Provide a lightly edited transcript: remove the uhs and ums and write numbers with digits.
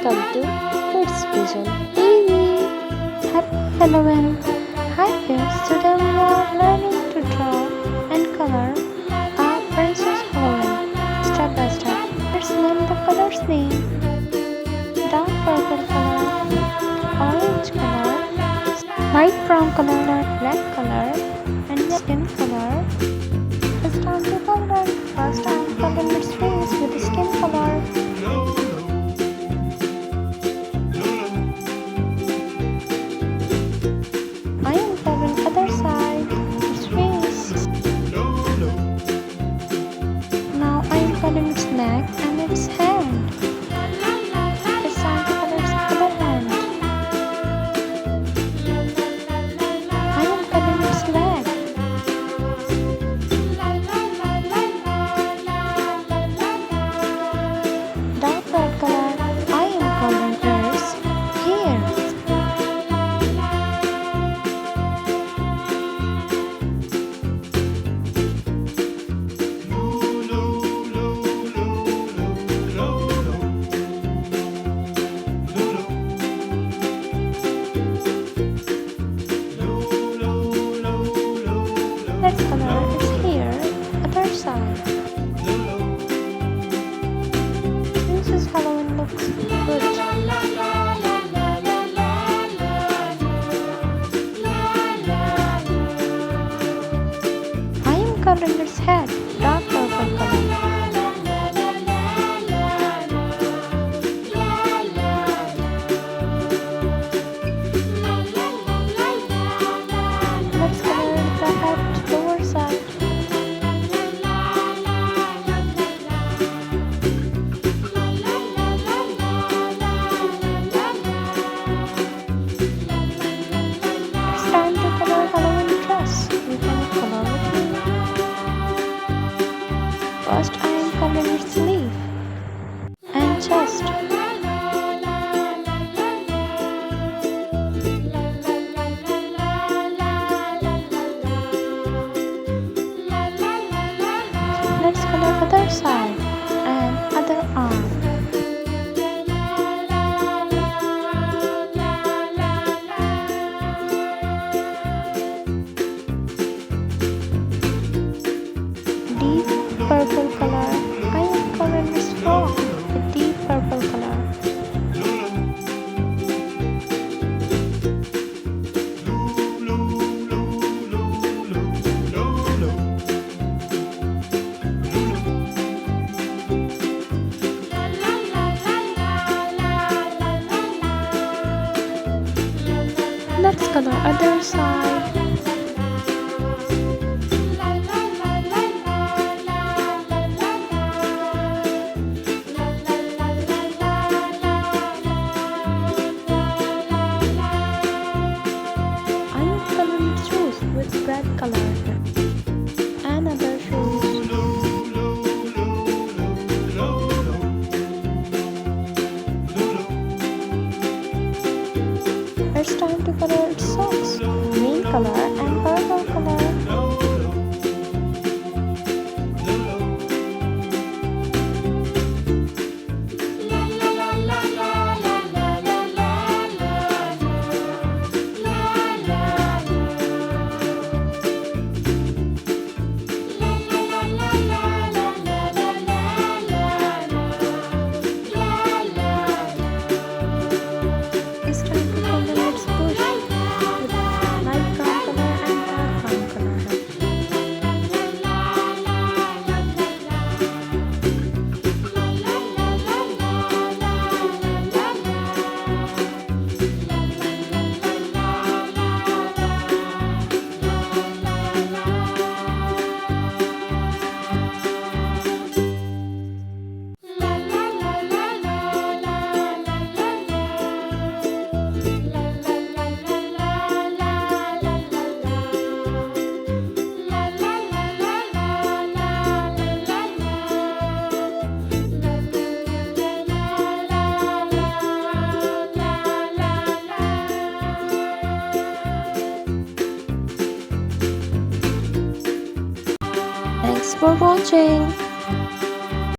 welcome to KidsVision TV. Hello and hi kids, today we are learning to draw and color a princess Helen step by step. Let's name the colors name. Dark purple color, orange color, light brown color, black color and skin color. It's time to color. First I am coloring its face with the skin color. I am coloring other side, its face. Now I am coloring its neck and its hand. It's time to color its other hand. I am coloring its leg. Dark red color, I am coloring its hair. Let's color its hair, other side. Princess Halloween looks good. I am coloring its head, dark purple color. Let's color the head, lower side. It's time to color Halloween dress. You can color with me. First I am coloring its sleeve and chest. Let's color other side and other arm. Deep purple color. I am coloring this frock with deep purple color. Let's color other side. I am coloring shoes with red color and other shoes. It's time to color its socks, green color and purple color. It's time to color its bush with light brown color and dark brown color. Thanks for watching.